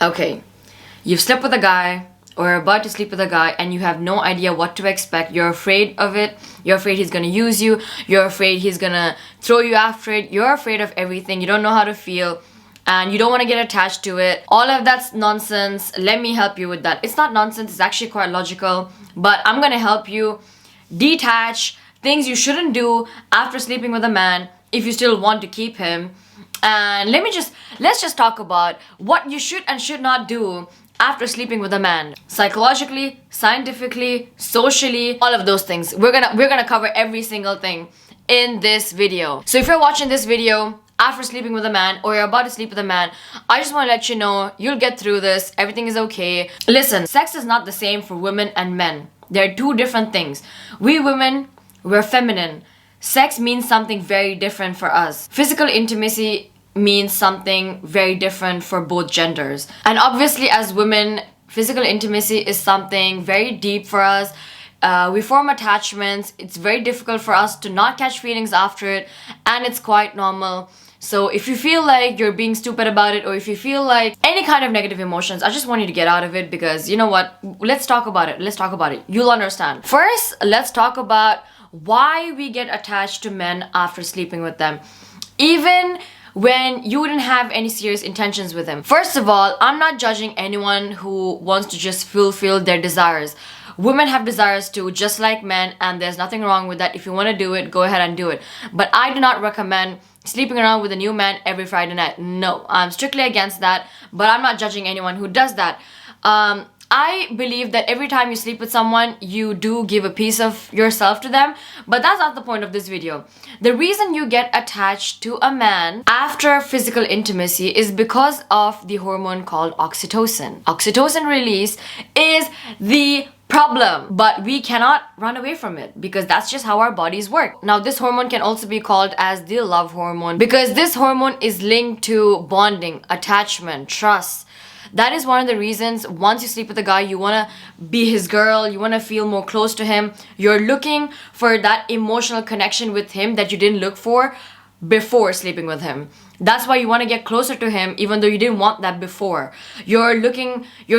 Okay, you've slept with a guy or you're about to sleep with a guy and you have no idea what to expect. You're afraid of it. You're afraid he's gonna use you. You're afraid he's gonna throw you after it. You're afraid of everything. You don't know how to feel and you don't want to get attached to it. All of that's nonsense. Let me help you with that. It's not nonsense, it's actually quite logical, but I'm gonna help you detach things you shouldn't do after sleeping with a man if you still want to keep him. And let's just talk about what you should and should not do after sleeping with a man. Psychologically, scientifically, socially, all of those things. We're gonna cover every single thing in this video. So if you're watching this video after sleeping with a man or you're about to sleep with a man, I just want to let you know you'll get through this. Everything is okay. Listen, sex is not the same for women and men. They're two different things. We women, we're feminine. Sex means something very different for us. Physical intimacy means something very different for both genders. And obviously as women, physical intimacy is something very deep for us. We form attachments. It's very difficult for us to not catch feelings after it, and it's quite normal. So if you feel like you're being stupid about it, or if you feel like any kind of negative emotions, I just want you to get out of it, because you know what? Let's talk about it. Let's talk about it. You'll understand. First, let's talk about why we get attached to men after sleeping with them, even when you wouldn't have any serious intentions with them. First of all, I'm not judging anyone who wants to just fulfill their desires. Women have desires too, just like men, and there's nothing wrong with that. If you want to do it, go ahead and do it. But I do not recommend sleeping around with a new man every Friday night. No, I'm strictly against that, but I'm not judging anyone who does that. I believe that every time you sleep with someone, you do give a piece of yourself to them, but that's not the point of this video. The reason you get attached to a man after physical intimacy is because of the hormone called oxytocin. Oxytocin release is the problem, but we cannot run away from it because that's just how our bodies work. Now, this hormone can also be called as the love hormone because this hormone is linked to bonding, attachment, trust. That is one of the reasons once you sleep with a guy, you want to be his girl, you want to feel more close to him. You're looking for that emotional connection with him that you didn't look for before sleeping with him. That's why you want to get closer to him even though you didn't want that before. You're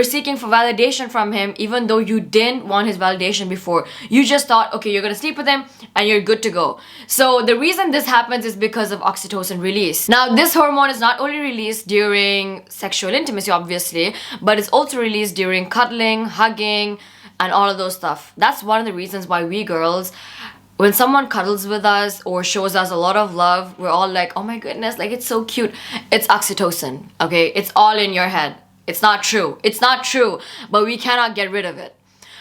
seeking for validation from him even though you didn't want his validation before. You just thought, okay, you're going to sleep with him and you're good to go. So the reason this happens is because of oxytocin release. Now, this hormone is not only released during sexual intimacy, obviously, but it's also released during cuddling, hugging, and all of those stuff. That's one of the reasons why we girls, when someone cuddles with us or shows us a lot of love, we're all like, oh my goodness, like it's so cute. It's oxytocin, okay? It's all in your head. It's not true. It's not true, but we cannot get rid of it.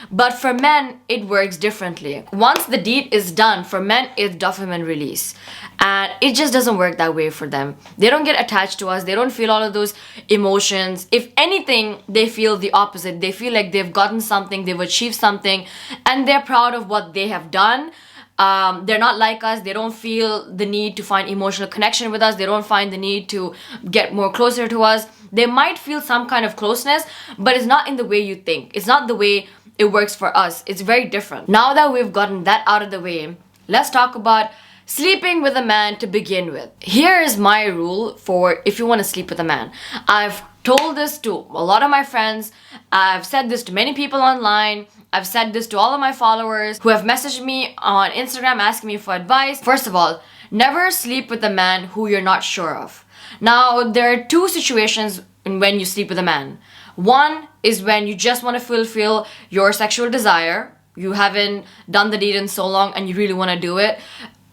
But for men, it works differently. Once the deed is done, for men, it's dopamine release. And it just doesn't work that way for them. They don't get attached to us. They don't feel all of those emotions. If anything, they feel the opposite. They feel like they've gotten something, they've achieved something, and they're proud of what they have done. They're not like us. They don't feel the need to find emotional connection with us. They don't find the need to get more closer to us. They might feel some kind of closeness, but it's not in the way you think. It's not the way it works for us. It's very different. Now that we've gotten that out of the way, let's talk about sleeping with a man to begin with. Here is my rule for if you want to sleep with a man. I've told this to a lot of my friends. I've said this to many people online. I've said this to all of my followers who have messaged me on Instagram asking me for advice. First of all, never sleep with a man who you're not sure of. Now, there are two situations when you sleep with a man. One is when you just want to fulfill your sexual desire. You haven't done the deed in so long and you really want to do it.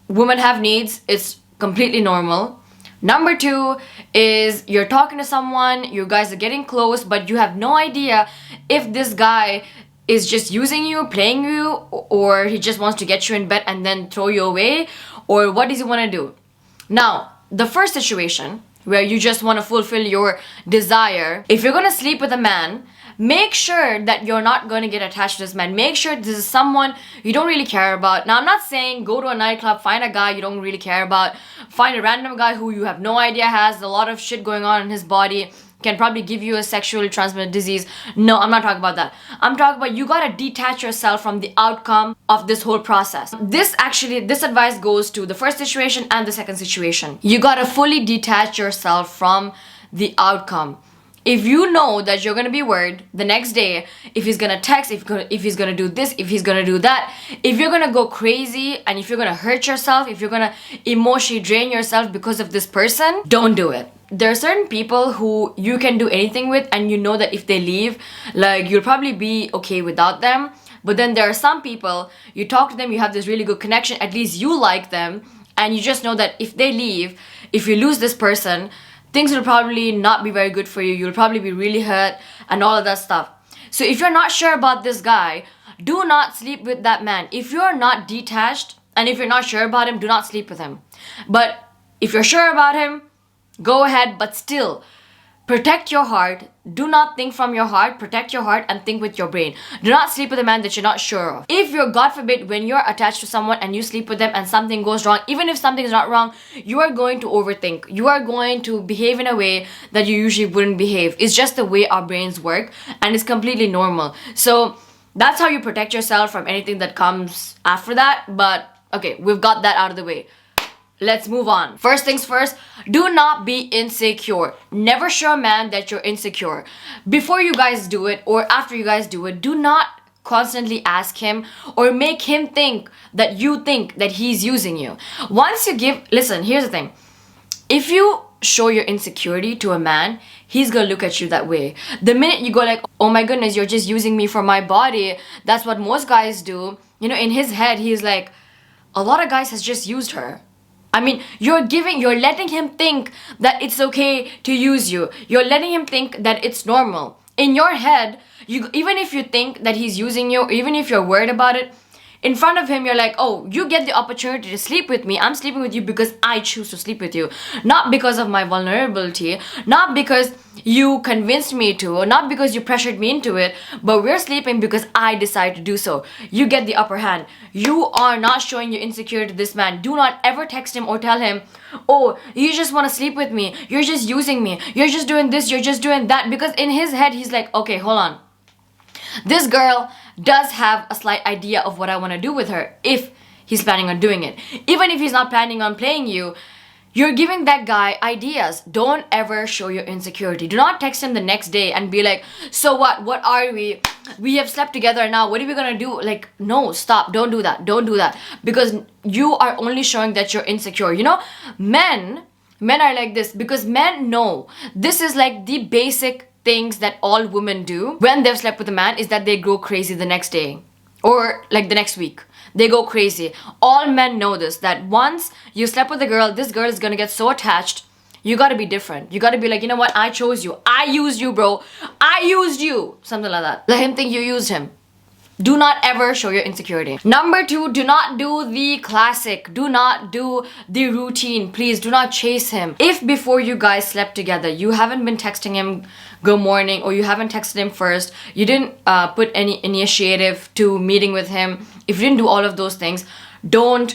Women have needs. It's completely normal. Number two is you're talking to someone, you guys are getting close, but you have no idea if this guy is just using you, playing you, or he just wants to get you in bed and then throw you away, or what does he want to do? Now, the first situation where you just want to fulfill your desire, if you're going to sleep with a man, make sure that you're not going to get attached to this man. Make sure this is someone you don't really care about. Now, I'm not saying go to a nightclub, find a guy you don't really care about, find a random guy who you have no idea has a lot of shit going on in his body, can probably give you a sexually transmitted disease. No, I'm not talking about that. I'm talking about you gotta detach yourself from the outcome of this whole process. This advice goes to the first situation and the second situation. You gotta fully detach yourself from the outcome. If you know that you're gonna be worried the next day, if he's gonna text, if he's gonna do this, if he's gonna do that, if you're gonna go crazy and if you're gonna hurt yourself, if you're gonna emotionally drain yourself because of this person, don't do it. There are certain people who you can do anything with, and you know that if they leave, like, you'll probably be okay without them. But then there are some people, you talk to them, you have this really good connection, at least you like them, and you just know that if they leave, if you lose this person, things will probably not be very good for you. You'll probably be really hurt and all of that stuff. So if you're not sure about this guy, do not sleep with that man. If you're not detached and if you're not sure about him, do not sleep with him. But if you're sure about him, go ahead, but still protect your heart. Do not think from your heart. Protect your heart and think with your brain. Do not sleep with a man that you're not sure of. If you're, God forbid, when you're attached to someone and you sleep with them and something goes wrong, even if something is not wrong, you are going to overthink. You are going to behave in a way that you usually wouldn't behave. It's just the way our brains work, and it's completely normal. So that's how you protect yourself from anything that comes after that. But okay, we've got that out of the way. Let's move on. First things first, do not be insecure. Never show a man that you're insecure. Before you guys do it or after you guys do it, do not constantly ask him or make him think that you think that he's using you. Once you give, listen, here's the thing. If you show your insecurity to a man, he's gonna look at you that way. The minute you go like, oh my goodness, you're just using me for my body, that's what most guys do. You know, in his head, he's like, a lot of guys has just used her. I mean, you're letting him think that it's okay to use you. You're letting him think that it's normal. In your head, even if you think that he's using you, even if you're worried about it, in front of him, you're like, oh, you get the opportunity to sleep with me. I'm sleeping with you because I choose to sleep with you. Not because of my vulnerability, not because you convinced me to, not because you pressured me into it, but we're sleeping because I decided to do so. You get the upper hand. You are not showing your insecurity to this man. Do not ever text him or tell him, oh, you just want to sleep with me. You're just using me. You're just doing this. You're just doing that. Because in his head, he's like, okay, hold on. This girl does have a slight idea of what I want to do with her if he's planning on doing it. Even if he's not planning on playing you, you're giving that guy ideas. Don't ever show your insecurity. Do not text him the next day and be like, so what? What are we? We have slept together now. What are we gonna do? Like, no, stop. Don't do that. Don't do that. Because you are only showing that you're insecure. You know, men are like this because men know this is like the basic things that all women do when they've slept with a man is that they go crazy the next day or like the next week. They go crazy. All men know this, that once you slept with a girl, this girl is gonna get so attached. You gotta be different. You gotta be like, you know what? I chose you. I used you, bro. I used you. Something like that. Let him think you used him. Do not ever show your insecurity. Number 2, do not do the classic. Do not do the routine. Please do not chase him. If before you guys slept together, you haven't been texting him good morning or you haven't texted him first, you didn't put any initiative to meeting with him, if you didn't do all of those things, don't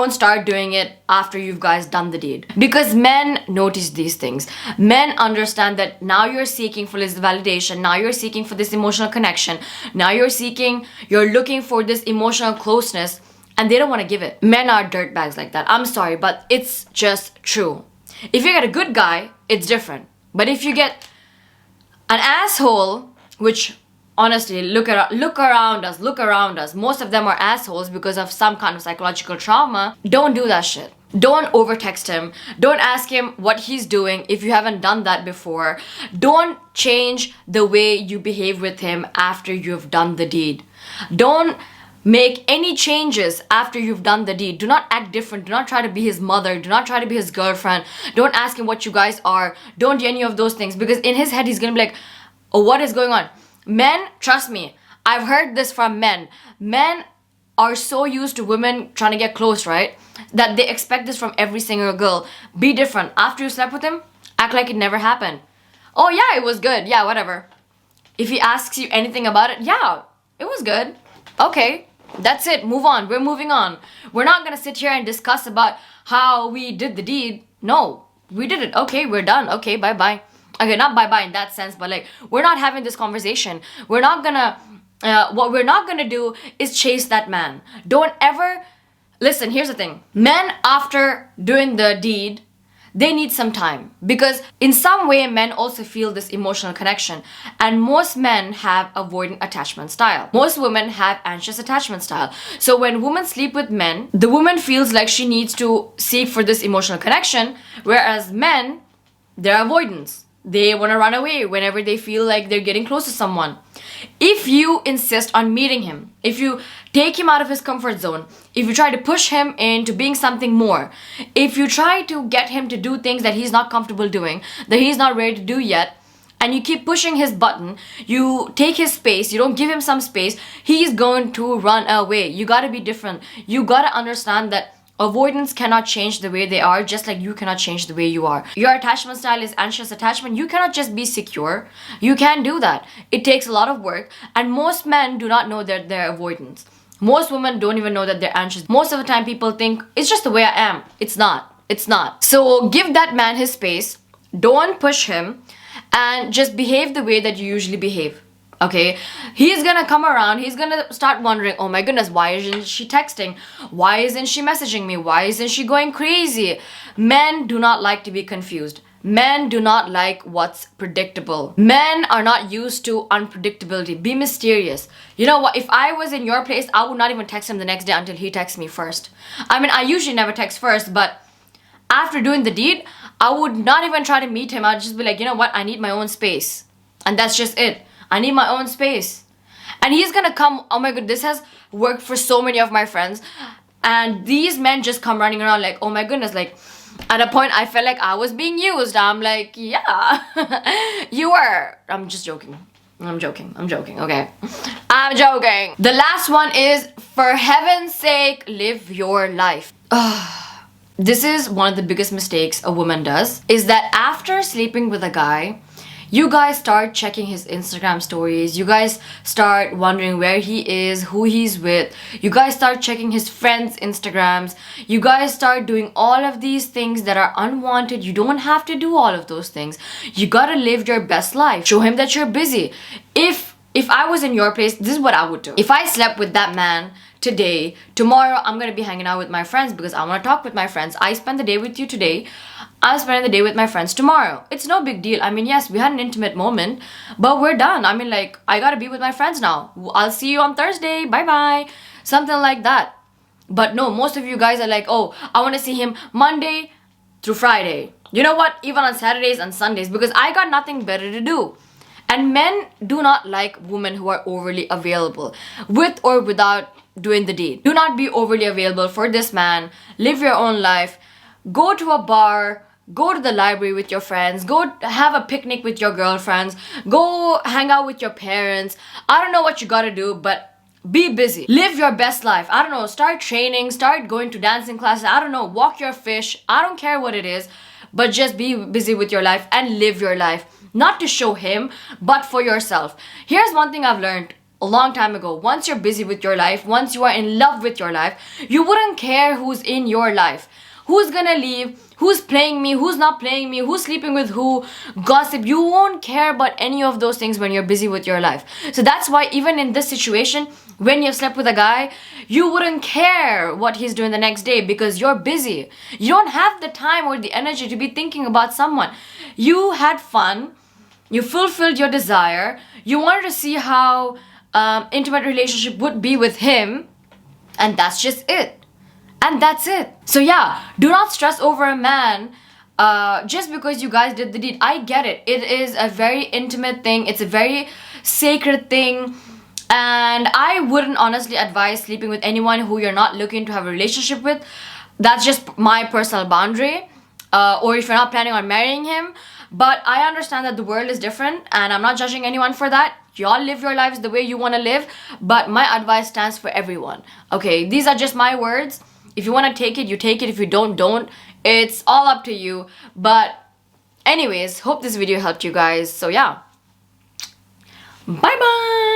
start doing it after you guys done the deed. Because men notice these things. Men understand that now you're seeking for this validation, now you're seeking for this emotional connection, now you're looking for this emotional closeness, and they don't want to give it. Men are dirtbags like that. I'm sorry, but it's just true. If you get a good guy, it's different. But if you get an asshole, which honestly, look around us. Most of them are assholes because of some kind of psychological trauma. Don't do that shit. Don't overtext him. Don't ask him what he's doing if you haven't done that before. Don't change the way you behave with him after you've done the deed. Don't make any changes after you've done the deed. Do not act different. Do not try to be his mother. Do not try to be his girlfriend. Don't ask him what you guys are. Don't do any of those things because in his head he's gonna be like, oh, what is going on? Men, trust me, I've heard this from men. Men are so used to women trying to get close, right? That they expect this from every single girl. Be different. After you slept with him, act like it never happened. Oh yeah, it was good. Yeah, whatever. If he asks you anything about it, yeah, it was good. Okay, that's it. Move on. We're moving on. We're not gonna sit here and discuss about how we did the deed. No, we did it. Okay, we're done. Okay, bye-bye. Okay, not bye-bye in that sense, but like, we're not having this conversation. We're not gonna, what we're not gonna do is chase that man. Don't ever, listen, here's the thing. Men, after doing the deed, they need some time, because in some way men also feel this emotional connection, and most men have avoidant attachment style. Most women have anxious attachment style. So when women sleep with men, the woman feels like she needs to seek for this emotional connection, whereas men, they're avoidance. They want to run away whenever they feel like they're getting close to someone. If you insist on meeting him, if you take him out of his comfort zone, if you try to push him into being something more, if you try to get him to do things that he's not comfortable doing, that he's not ready to do yet, and you keep pushing his button, you take his space, you don't give him some space, he's going to run away. You gotta be different. You gotta understand that avoidance cannot change the way they are, just like you cannot change the way you are. Your attachment style is anxious attachment. You cannot just be secure. You can't do that. It takes a lot of work, and most men do not know that they're avoidance. Most women don't even know that they're anxious. Most of the time people think, it's just the way I am. It's not. It's not. So give that man his space. Don't push him, and just behave the way that you usually behave. Okay, he's gonna come around, he's gonna start wondering, oh my goodness, why isn't she texting? Why isn't she messaging me? Why isn't she going crazy? Men do not like to be confused. Men do not like what's predictable. Men are not used to unpredictability. Be mysterious. You know what? If I was in your place, I would not even text him the next day until he texts me first. I mean, I usually never text first, but after doing the deed, I would not even try to meet him. I'd just be like, you know what? I need my own space. And that's just it. I need my own space. And he's gonna come, oh my god, this has worked for so many of my friends. And these men just come running around like, oh my goodness, like, at a point I felt like I was being used. I'm like, yeah, you were. I'm just joking. I'm joking, okay? I'm joking. The last one is, for heaven's sake, live your life. This is one of the biggest mistakes a woman does, is that after sleeping with a guy, you guys start checking his Instagram stories. You guys start wondering where he is, who he's with. You guys start checking his friends' Instagrams. You guys start doing all of these things that are unwanted. You don't have to do all of those things. You gotta live your best life. Show him that you're busy. If I was in your place, this is what I would do. If I slept with that man today, tomorrow I'm gonna be hanging out with my friends because I wanna talk with my friends. I spend the day with you today. I'm spending the day with my friends tomorrow. It's no big deal. I mean, yes, we had an intimate moment, but we're done. I mean, like, I gotta be with my friends now. I'll see you on Thursday. Bye-bye. Something like that. But no, most of you guys are like, oh, I wanna see him Monday through Friday. You know what? Even on Saturdays and Sundays, because I got nothing better to do. And men do not like women who are overly available, with or without doing the deed. Do not be overly available for this man. Live your own life. Go to a bar. Go to the library with your friends. Go have a picnic with your girlfriends. Go hang out with your parents. I don't know what you gotta do, but be busy. Live your best life. I don't know. Start training. Start going to dancing classes. I don't know. Walk your fish. I don't care what it is. But just be busy with your life and live your life. Not to show him, but for yourself. Here's one thing I've learned a long time ago. Once you're busy with your life, once you are in love with your life, you wouldn't care who's in your life. Who's gonna leave, who's playing me, who's not playing me, who's sleeping with who, gossip. You won't care about any of those things when you're busy with your life. So that's why even in this situation, when you've slept with a guy, you wouldn't care what he's doing the next day because you're busy. You don't have the time or the energy to be thinking about someone. You had fun, you fulfilled your desire, you wanted to see how intimate relationship would be with him, and that's just it. And that's it. So yeah, do not stress over a man just because you guys did the deed. I get it. It is a very intimate thing. It's a very sacred thing. And I wouldn't honestly advise sleeping with anyone who you're not looking to have a relationship with. That's just my personal boundary. Or if you're not planning on marrying him. But I understand that the world is different and I'm not judging anyone for that. Y'all live your lives the way you want to live. But my advice stands for everyone. Okay, these are just my words. If you want to take it, you take it. If you don't, don't. It's all up to you. But anyways, hope this video helped you guys. So yeah. Bye-bye.